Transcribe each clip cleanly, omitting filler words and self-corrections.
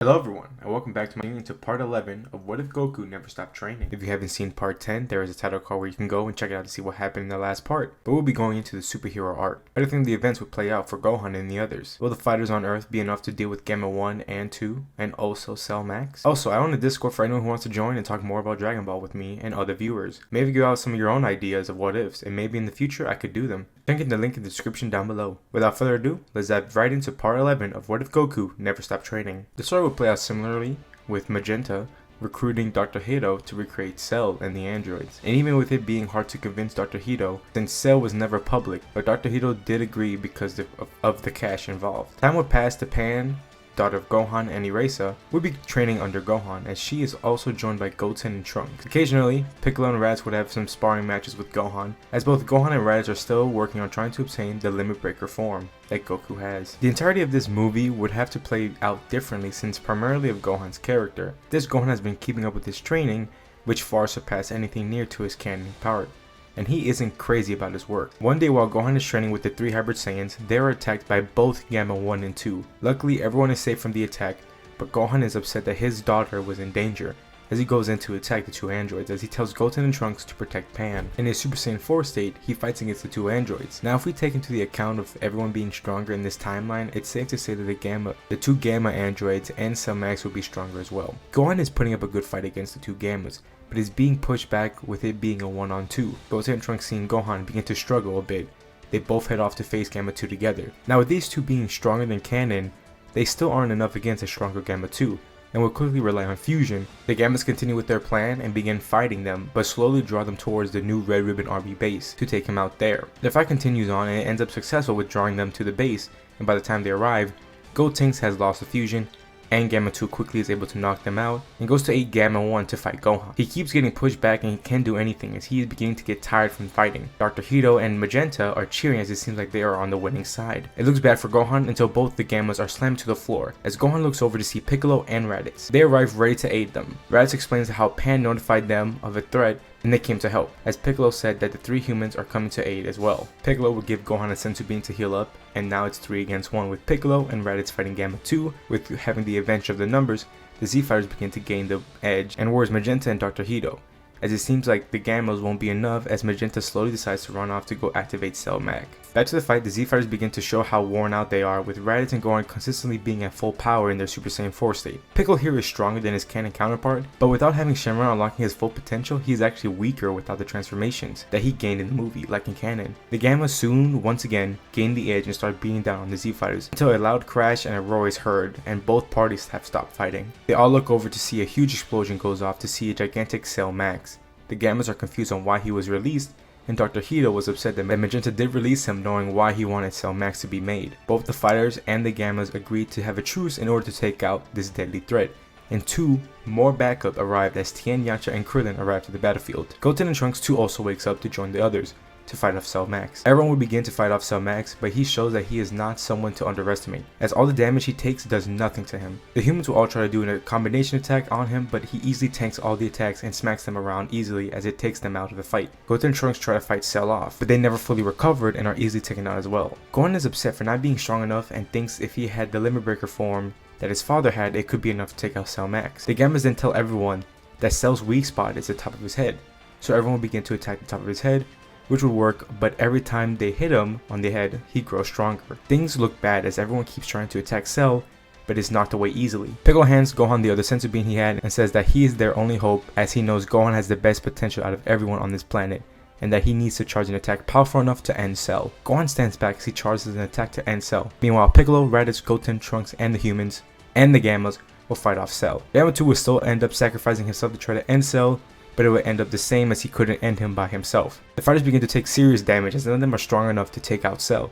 Hello everyone, and welcome back to part 11 of What If Goku Never Stopped Training. If you haven't seen part 10, there is a title card where you can go and check it out to see what happened in the last part, but we'll be going into the superhero arc. How do you think the events would play out for Gohan and the others? Will the fighters on Earth be enough to deal with Gamma 1 and 2, and also Cell Max? Also, I own a Discord for anyone who wants to join and talk more about Dragon Ball with me and other viewers. Maybe give out some of your own ideas of what ifs, and maybe in the future I could do them. Check in the link in the description down below. Without further ado, let's dive right into part 11 of What If Goku Never Stopped Training. The story will play out similarly, with Magenta recruiting Dr. Hito to recreate Cell and the androids. And even with it being hard to convince Dr. Hito, since Cell was never public, but Dr. Hito did agree because of the cash involved. Time would pass to Pan, daughter of Gohan, and Erasa would be training under Gohan, as she is also joined by Goten and Trunks. Occasionally, Piccolo and Raditz would have some sparring matches with Gohan, as both Gohan and Raditz are still working on trying to obtain the Limit Breaker form that Goku has. The entirety of this movie would have to play out differently since primarily of Gohan's character. This Gohan has been keeping up with his training, which far surpassed anything near to his canon part, and he isn't crazy about his work. One day while Gohan is training with the 3 Hybrid Saiyans, they are attacked by both Gamma 1 and 2. Luckily, everyone is safe from the attack, but Gohan is upset that his daughter was in danger, as he goes in to attack the 2 androids, as he tells Goten and Trunks to protect Pan. In his Super Saiyan 4 state, he fights against the 2 androids. Now if we take into the account of everyone being stronger in this timeline, it's safe to say that the 2 Gamma androids and Cell Max will be stronger as well. Gohan is putting up a good fight against the 2 Gammas, but is being pushed back with it being a 1-on-2. Goten and Trunks seeing Gohan begin to struggle a bit. They both head off to face Gamma 2 together. Now with these 2 being stronger than canon, they still aren't enough against a stronger Gamma 2, and will quickly rely on fusion. The Gammas continue with their plan and begin fighting them, but slowly draw them towards the new Red Ribbon Army base to take him out there. The fight continues on and it ends up successful with drawing them to the base, and by the time they arrive, Gotenks has lost the fusion, and Gamma 2 quickly is able to knock them out and goes to aid Gamma 1 to fight Gohan. He keeps getting pushed back and he can't do anything as he is beginning to get tired from fighting. Dr. Hito and Magenta are cheering as it seems like they are on the winning side. It looks bad for Gohan until both the Gammas are slammed to the floor as Gohan looks over to see Piccolo and Raditz. They arrive ready to aid them. Raditz explains how Pan notified them of a threat and they came to help, as Piccolo said that the 3 humans are coming to aid as well. Piccolo would give Gohan a senzu bean to heal up, and now it's 3 against 1 with Piccolo and Raditz fighting Gamma 2. With having the advantage of the numbers, the Z Fighters begin to gain the edge, and whereas Magenta and Dr. Hito, as it seems like the Gammas won't be enough as Magenta slowly decides to run off to go activate Cell Max. Back to the fight, the Z Fighters begin to show how worn out they are, with Raditz and Gohan consistently being at full power in their Super Saiyan 4 state. Piccolo here is stronger than his canon counterpart, but without having Shenron unlocking his full potential, he is actually weaker without the transformations that he gained in the movie, like in canon. The Gammas soon, once again, gain the edge and start beating down on the Z Fighters, until a loud crash and a roar is heard, and both parties have stopped fighting. They all look over to see a huge explosion goes off to see a gigantic Cell Max. The Gammas are confused on why he was released, and Dr. Hito was upset that Magenta did release him knowing why he wanted Cell Max to be made. Both the fighters and the Gammas agreed to have a truce in order to take out this deadly threat, and 2 more backup arrived as Tien, Yamcha, and Krillin arrived to the battlefield. Goten and Trunks too also wakes up to join the others to fight off Cell Max. Everyone will begin to fight off Cell Max, but he shows that he is not someone to underestimate, as all the damage he takes does nothing to him. The humans will all try to do a combination attack on him, but he easily tanks all the attacks and smacks them around easily as it takes them out of the fight. Goten and Trunks try to fight Cell off, but they never fully recovered and are easily taken out as well. Gohan is upset for not being strong enough and thinks if he had the Limit Breaker form that his father had, it could be enough to take out Cell Max. The Gammas then tell everyone that Cell's weak spot is the top of his head, so everyone will begin to attack the top of his head, which would work, but every time they hit him on the head, he grows stronger. Things look bad as everyone keeps trying to attack Cell, but is knocked away easily. Piccolo hands Gohan the other senzu bean he had and says that he is their only hope, as he knows Gohan has the best potential out of everyone on this planet, and that he needs to charge an attack powerful enough to end Cell. Gohan stands back as he charges an attack to end Cell. Meanwhile, Piccolo, Raditz, Goten, Trunks, and the humans, and the Gammas will fight off Cell. Gamma 2 will still end up sacrificing himself to try to end Cell, but it would end up the same as he couldn't end him by himself. The fighters begin to take serious damage as none of them are strong enough to take out Cell.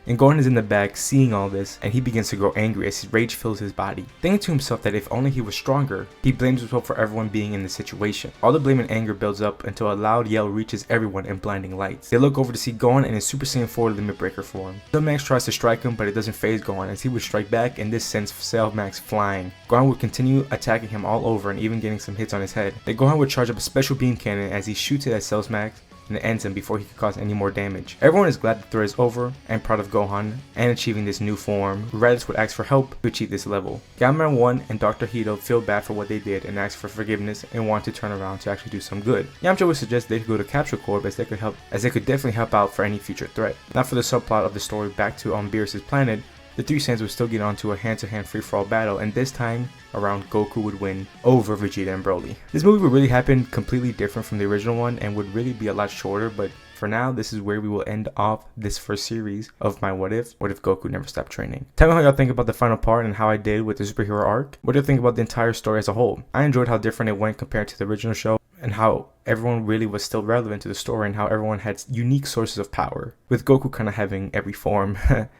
And Gohan is in the back seeing all this, and he begins to grow angry as his rage fills his body. Thinking to himself that if only he was stronger, he blames himself for everyone being in this situation. All the blame and anger builds up until a loud yell reaches everyone in blinding lights. They look over to see Gohan in his Super Saiyan 4 Limit Breaker form. Cell Max tries to strike him, but it doesn't phase Gohan as he would strike back, and this sends Cell Max flying. Gohan would continue attacking him all over and even getting some hits on his head. Then Gohan would charge up a special beam cannon as he shoots it at Cell Max, and ends him before he could cause any more damage. Everyone is glad the threat is over and proud of Gohan and achieving this new form. Raditz would ask for help to achieve this level. Gamma 1 and Dr. Hito feel bad for what they did and ask for forgiveness and want to turn around to actually do some good. Yamcha would suggest they could go to Capsule Corp as they could definitely help out for any future threat. Now for the subplot of the story back to Beerus' planet, the three Saiyans would still get onto a hand-to-hand free-for-all battle, and this time around Goku would win over Vegeta and Broly. This movie would really happen completely different from the original one and would really be a lot shorter, but for now, this is where we will end off this first series of my What If Goku Never Stopped Training. Tell me how y'all think about the final part and how I did with the superhero arc. What do you think about the entire story as a whole? I enjoyed how different it went compared to the original show, and how everyone really was still relevant to the story and how everyone had unique sources of power, with Goku kind of having every form.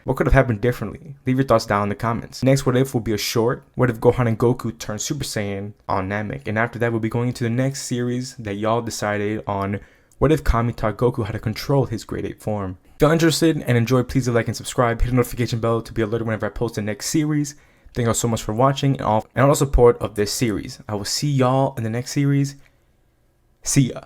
What could have happened differently? Leave your thoughts down in the comments. Next What If will be a short What If Gohan and Goku turn Super Saiyan on Namek, and after that we'll be going into the next series that y'all decided on. What if Kami taught Goku how to control his Grade 8 form? If you're interested and enjoyed, please like and subscribe, hit the notification bell to be alerted whenever I post the next series. Thank y'all so much for watching and all the support of this series. I will see y'all in the next series. See ya.